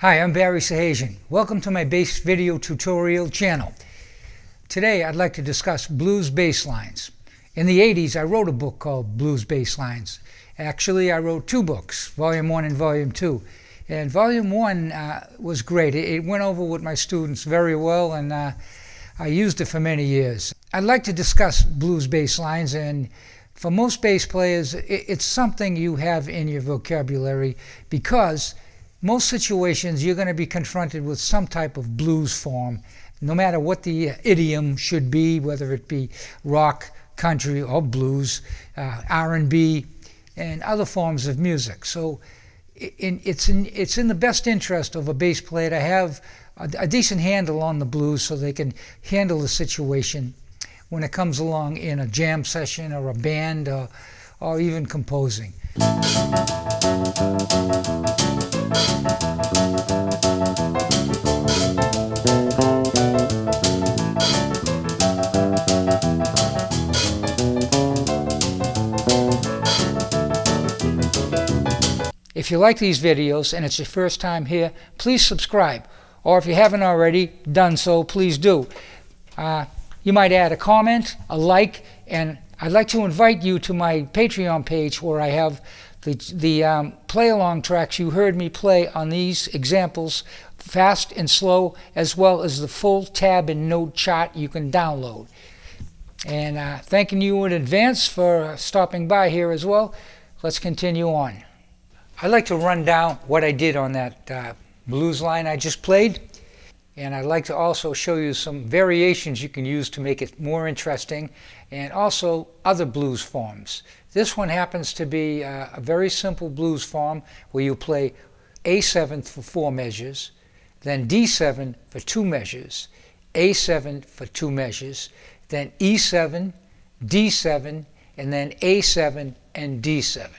Hi, I'm Barry Sahajian. Welcome to my bass video tutorial channel. Today I'd like to discuss blues bass lines. In the 80s I wrote a book called Blues Bass Lines. Actually I wrote two books, Volume 1 and Volume 2. And Volume 1 was great. It went over with my students very well, and I used it for many years. I'd like to discuss blues bass lines, and for most bass players it's something you have in your vocabulary because most situations you're going to be confronted with some type of blues form, no matter what the idiom should be, whether it be rock, country, or blues, R&B, and other forms of music. So it's in the best interest of a bass player to have a decent handle on the blues so they can handle the situation when it comes along in a jam session or a band or even composing. If you like these videos and it's your first time here, please subscribe. Or if you haven't already done so, please do. You might add a comment, a like, and I'd like to invite you to my Patreon page where I have the play-along tracks you heard me play on these examples, fast and slow, as well as the full tab and note chart you can download. And thanking you in advance for stopping by here as well. Let's continue on. I'd like to run down what I did on that blues line I just played, and I'd like to also show you some variations you can use to make it more interesting, and also other blues forms. This one happens to be a very simple blues form where you play A7 for 4 measures, then D7 for 2 measures, A7 for 2 measures, then E7, D7, and then A7 and D7.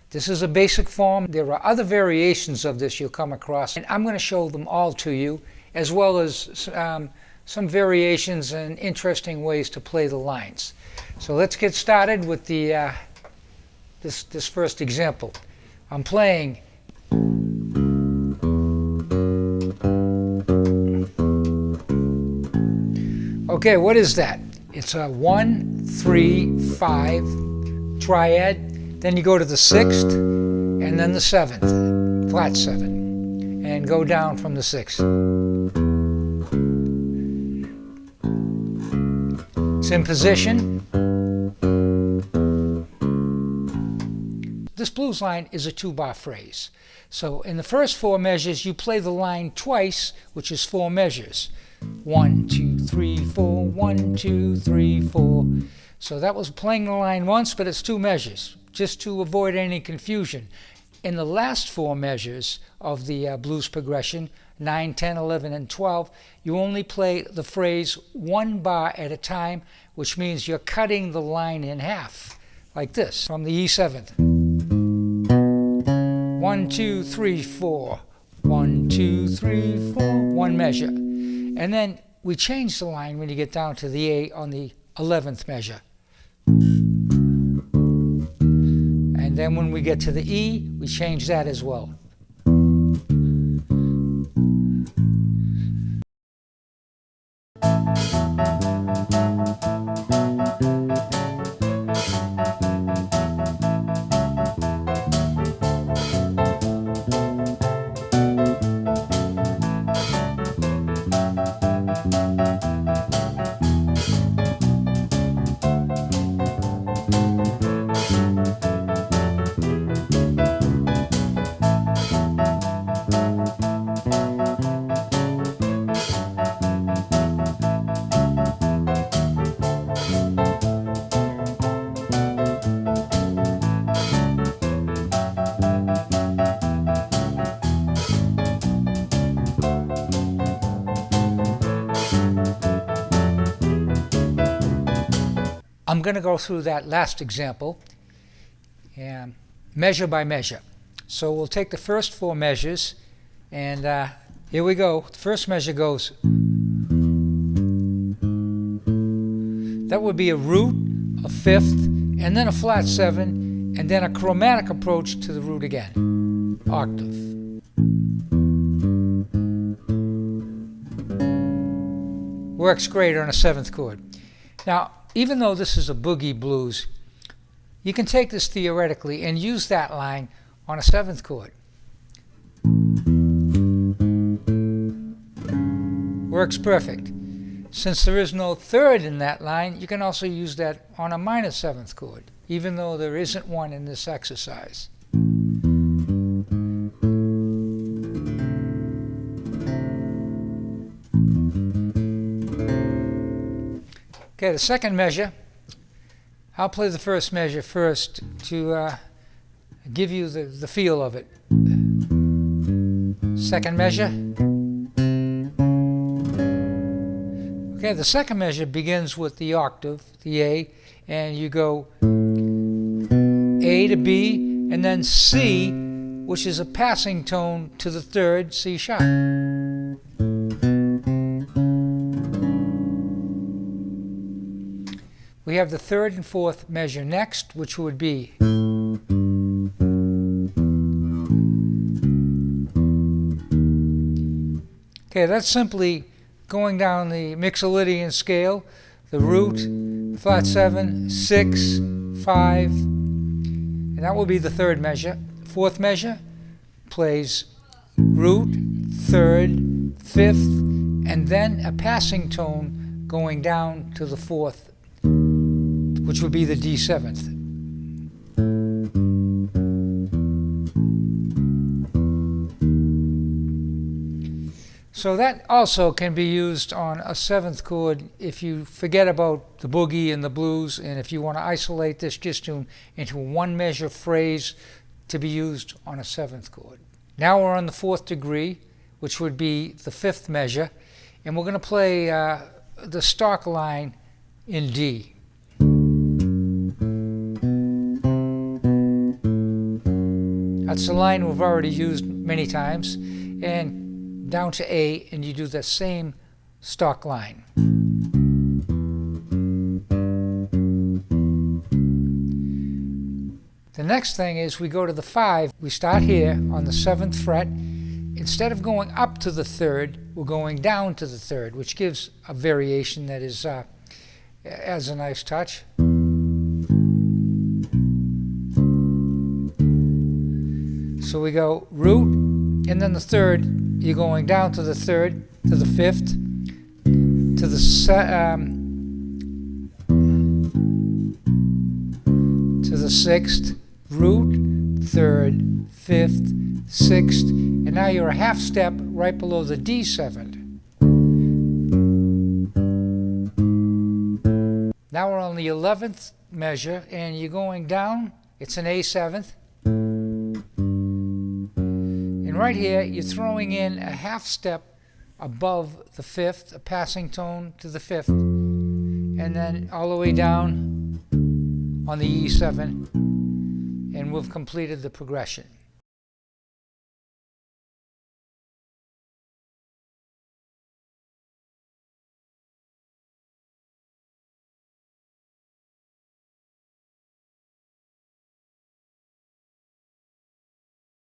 This is a basic form. There are other variations of this you'll come across, and I'm going to show them all to you, as well as some variations and interesting ways to play the lines. So let's get started with the this first example. I'm playing okay, what is that? It's a 1, 3, 5 triad. Then you go to the 6th, and then the 7th, flat 7, and go down from the 6th. It's in position. This blues line is a 2-bar phrase. So in the first 4 measures, you play the line twice, which is 4 measures. 1, 2, 3, 4, 1, 2, 3, 4. So that was playing the line once, but it's 2 measures, just to avoid any confusion. In the last 4 measures of the blues progression, 9, 10, 11, and 12, you only play the phrase 1 bar at a time, which means you're cutting the line in half, like this, from the E7th. 1, 2, 3, 4. 1, 2, 3, 4. 1 measure. And then we change the line when you get down to the A on the 11th measure. And then when we get to the E, we change that as well. I'm going to go through that last example and measure by measure. So we'll take the first 4 measures, and here we go. The first measure goes. That would be a root, a fifth, and then a flat 7, and then a chromatic approach to the root again. Octave. works great on a 7th chord. Now, even though this is a boogie blues, you can take this theoretically and use that line on a 7th chord. Works perfect. Since there is no 3rd in that line, you can also use that on a minor 7th chord, even though there isn't one in this exercise. Okay, the second measure, I'll play the first measure first to give you the feel of it. Second measure. Okay, the second measure begins with the octave, the A, and you go A to B, and then C, which is a passing tone to the 3rd, C sharp. We have the 3rd and 4th measure next, which would be okay, that's simply going down the Mixolydian scale, the root, flat 7, 6, 5, and that will be the 3rd measure. 4th measure plays root, 3rd, 5th, and then a passing tone going down to the 4th, which would be the D7th. So that also can be used on a 7th chord if you forget about the boogie and the blues, and if you want to isolate this just into a 1-measure phrase to be used on a 7th chord. Now we're on the 4th degree, which would be the 5th measure, and we're going to play the stock line in D. That's a line we've already used many times, and down to A, and you do the same stock line. The next thing is we go to the 5. We start here on the 7th fret. Instead of going up to the 3rd, we're going down to the 3rd, which gives a variation that is has a nice touch. So we go root, and then the 3rd, you're going down to the 3rd, to the 5th, to the 6th, root, 3rd, 5th, 6th, and now you're a half step right below the D7th. Now we're on the 11th measure, and you're going down. It's an A7th. Right here, you're throwing in a half step above the 5th, a passing tone to the 5th, and then all the way down on the E7, and we've completed the progression.